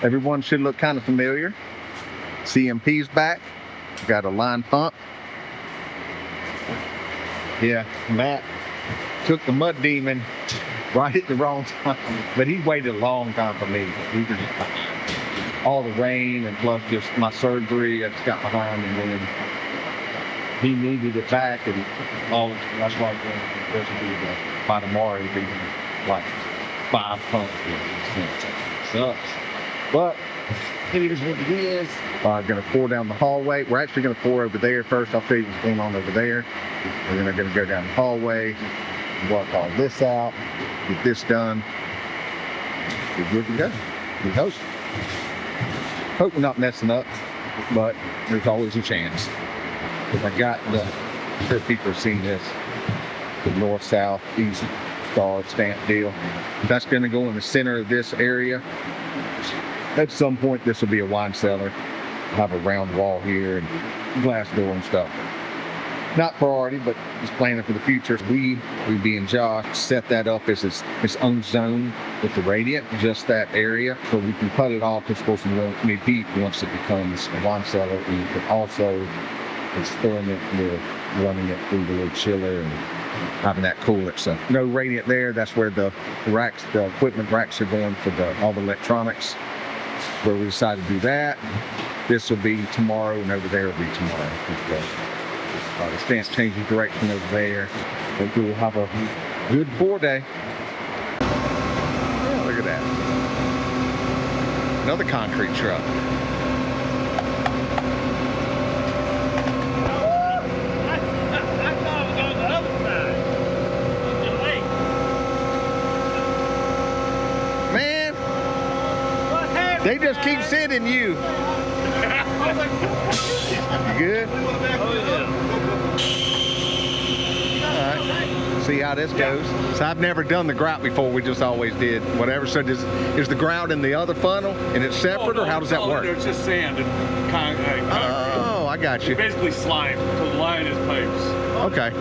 Everyone should look kind of familiar. CMP's back. Got a line pump. Yeah, Matt took the mud demon right at the wrong time, but he waited a long time for me. He was all the rain and plus just my surgery that's got behind, and then he needed it back, and all that's why by tomorrow it'll be like 5 pumps. It sucks, but it is what it is. Gonna pour down the hallway. We're actually gonna pour over there first. I'll show you what's going on over there. And then we're gonna go down the hallway, work all this out, get this done. We're good to go. We hope. Hope we're not messing up, but there's always a chance. Because I got the, I'm sure people have seen this, the north, south, east star stamp deal. That's gonna go in the center of this area. At some point, this will be a wine cellar. Have a round wall here and glass door and stuff. Not priority, but just planning for the future. We being Josh, set that up as its own zone with the radiant, just that area, so we can cut it off. It's supposed to need heat once it becomes a wine cellar. And you can also experiment with running it through the little chiller and having that cool it. So no radiant there. That's where the racks, the equipment racks are going for all the electronics. Where we decided to do that. This will be tomorrow, and over there will be tomorrow. The stance changing direction over there. I think we'll have a good 4-day. Yeah, look at that. Another concrete truck. Man, they just keep sending you. You good? Alright. See how this goes. So I've never done the grout before, we just always did whatever. So is the grout in the other funnel and it's separate, or how does that work? It's just sand and concrete. Oh, I got you. Basically slime to line his pipes. Okay.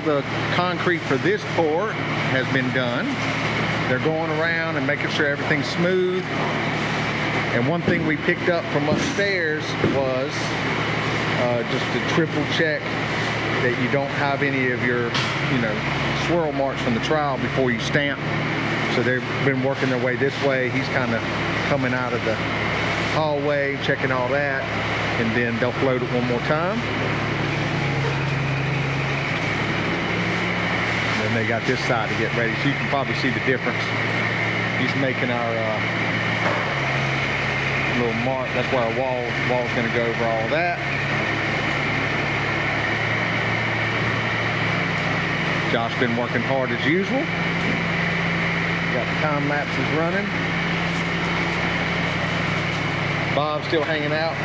the concrete for this pour has been done. They're going around and making sure everything's smooth. And one thing we picked up from upstairs was just to triple check that you don't have any of your, swirl marks from the trowel before you stamp. So they've been working their way this way. He's kind of coming out of the hallway, checking all that, and then they'll float it one more time. And then they got this side to get ready, so you can probably see the difference. He's making our little mark. That's where our wall's going to go over all that. Josh's been working hard as usual. Got the time lapses running. Bob's still hanging out.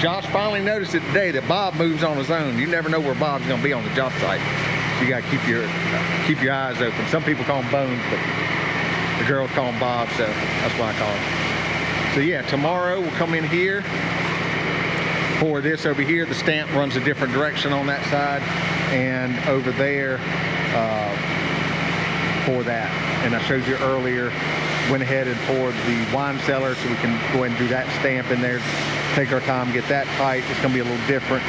Josh finally noticed it today that Bob moves on his own. You never know where Bob's gonna be on the job site. So you gotta keep your eyes open. Some people call him Bones, but the girls call him Bob, so that's why I call him. So yeah, tomorrow we'll come in here. For this over here, the stamp runs a different direction on that side, and over there for that. And I showed you earlier, went ahead and poured the wine cellar so we can go ahead and do that stamp in there. Take our time, get that tight. It's gonna be a little different.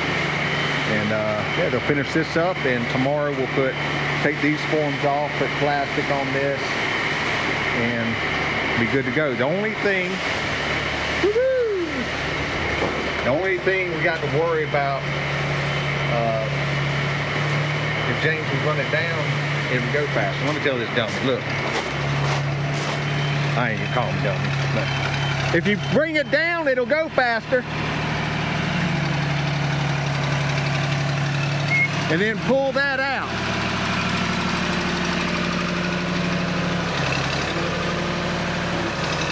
And yeah, they'll finish this up, and tomorrow we'll take these forms off, put plastic on this, and be good to go. The only thing we got to worry about, if James would run it down, it would go faster. Let me tell this dummy, look. I ain't gonna call him dummy, but if you bring it down, it'll go faster. And then pull that out.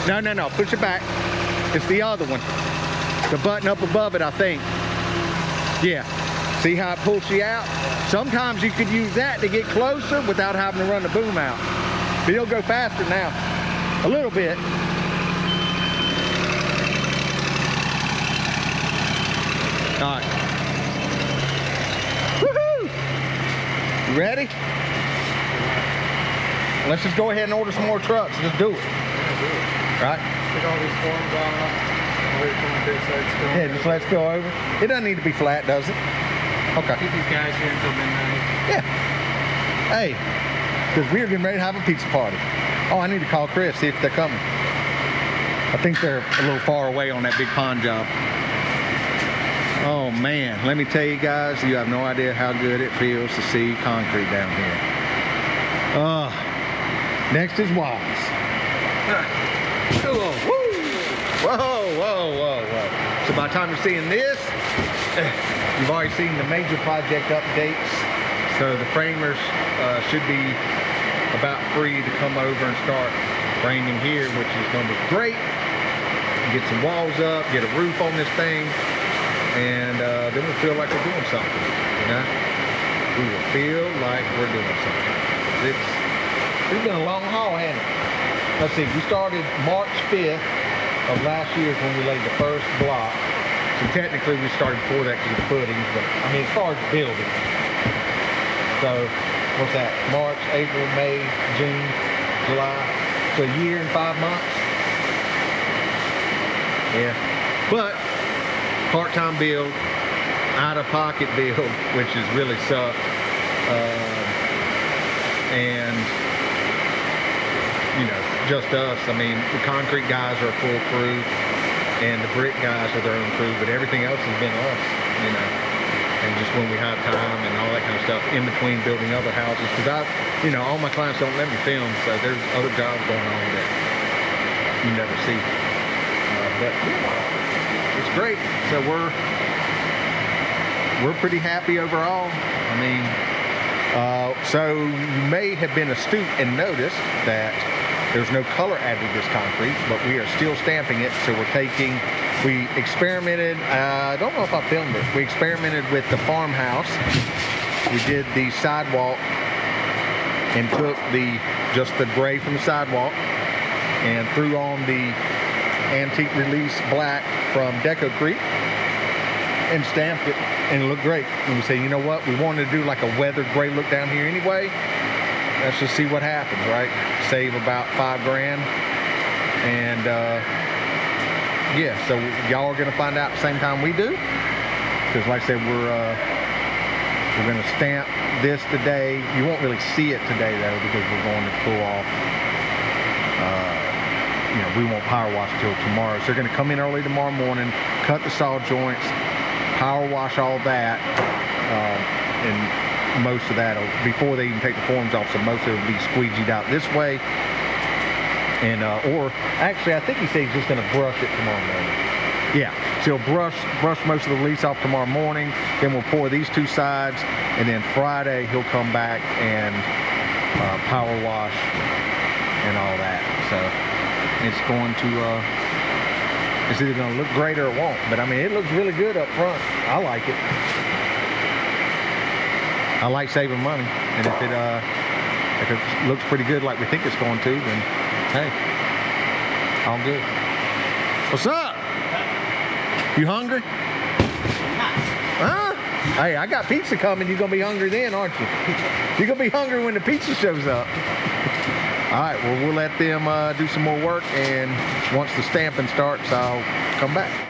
No, push it back. It's the other one. The button up above it, I think. Yeah. See how it pulls you out? Sometimes you could use that to get closer without having to run the boom out. But it'll go faster now. A little bit. All right. Woohoo! You ready? Let's just go ahead and order some more trucks. Just do it. Right? Take all these forms off. Wait for the big side spill. Yeah, just let it spill over. It doesn't need to be flat, does it? Okay. Keep these guys here until midnight. Yeah. Hey, because we're getting ready to have a pizza party. Oh, I need to call Chris, see if they're coming. I think they're a little far away on that big pond job. Oh man, let me tell you guys, you have no idea how good it feels to see concrete down here. Next is Wise. Whoa. So by the time you're seeing this, you've already seen the major project updates. So the framers should be about free to come over and start framing here, which is going to be great. Get some walls up, get a roof on this thing, and then we'll feel like we're doing something. You know? We will feel like we're doing something. It's been a long haul, hasn't it? Let's see, we started March 5th of last year when we laid the first block. So technically we started before that because of the footings, but I mean as far as building. So what's that? March, April, May, June, July. So a year and 5 months. Yeah. But part-time build, out-of-pocket build, which has really sucked. And you know, just us. I mean, the concrete guys are a full crew, and the brick guys are their own crew, but everything else has been us, you know. And just when we have time and all that kind of stuff in between building other houses, because you know, all my clients don't let me film, so there's other jobs going on that you never see. But it's great. So we're pretty happy overall. I mean, so you may have been astute and noticed that there's no color added to this concrete, but we are still stamping it. So we experimented, I don't know if I filmed it, we experimented with the farmhouse. We did the sidewalk and took just the gray from the sidewalk and threw on the antique release black from Deco Creek and stamped it, and it looked great. And we said, you know what, we wanted to do like a weathered gray look down here anyway. Let's just see what happens, right? Save about $5 grand. And yeah, so y'all are gonna find out at the same time we do. Because like I said, we're gonna stamp this today. You won't really see it today though, because we're going to pull off, you know, we won't power wash until tomorrow. So they're gonna come in early tomorrow morning, cut the saw joints, power wash all that, and most of that before they even take the forms off, so most of it will be squeegeed out this way. And or actually I think he said he's just gonna brush it tomorrow morning. Yeah, So he'll brush most of the lease off tomorrow morning. Then we'll pour these two sides, and then Friday he'll come back and power wash and all that. So it's going to it's either going to look great or it won't. But I mean, it looks really good up front. I like it. I like saving money, and if it looks pretty good like we think it's going to, then hey, all good. What's up? You hungry? Huh? Hey, I got pizza coming. You're gonna be hungry then, aren't you? You're gonna be hungry when the pizza shows up. All right, well, we'll let them do some more work, and once the stamping starts, I'll come back.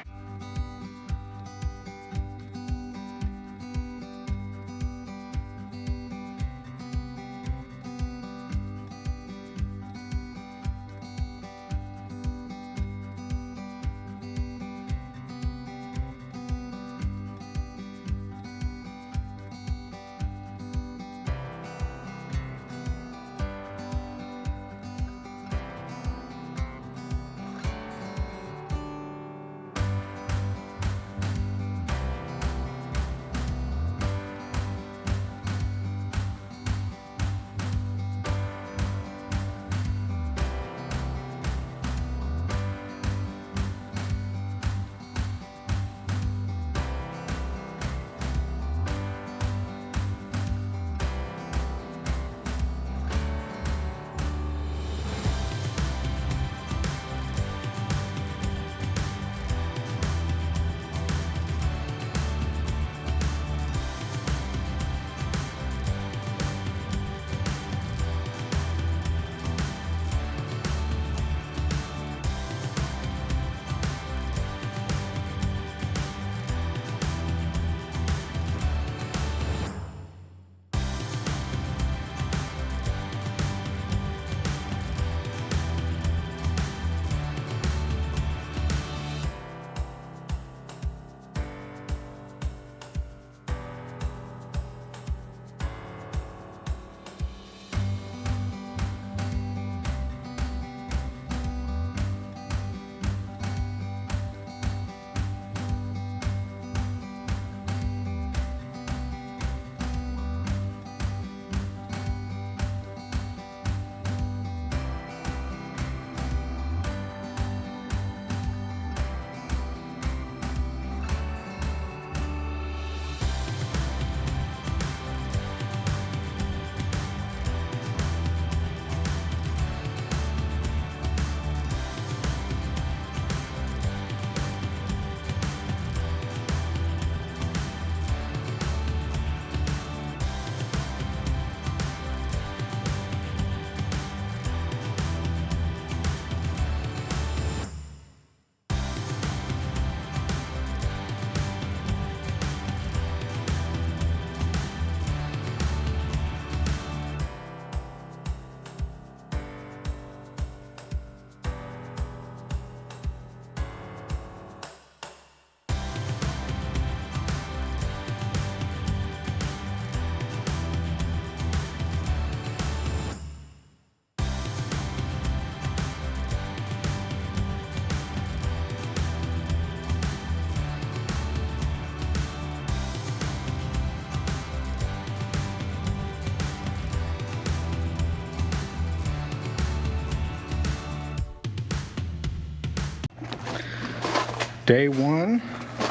Day one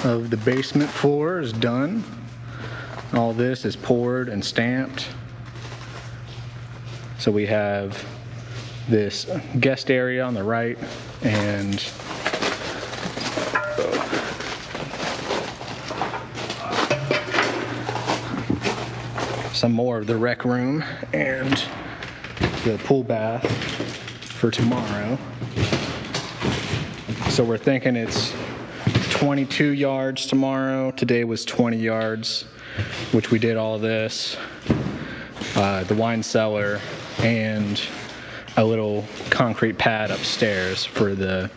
of the basement floor is done. All this is poured and stamped. So we have this guest area on the right and some more of the rec room and the pool bath for tomorrow. So we're thinking it's 22 yards tomorrow. Today was 20 yards, which we did all this. The wine cellar and a little concrete pad upstairs for the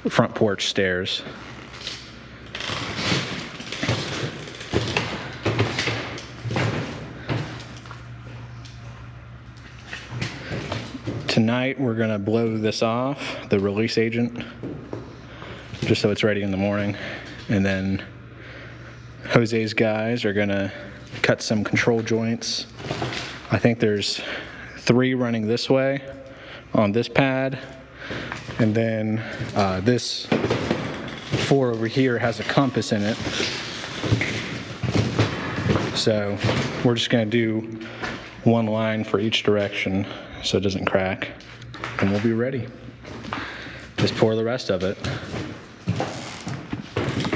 front porch stairs. Tonight we're gonna blow this off, the release agent, just so it's ready in the morning. And then Jose's guys are gonna cut some control joints. I think there's 3 running this way on this pad, and then this 4 over here has a compass in it. So we're just gonna do 1 line for each direction so it doesn't crack, and we'll be ready. Just pour the rest of it.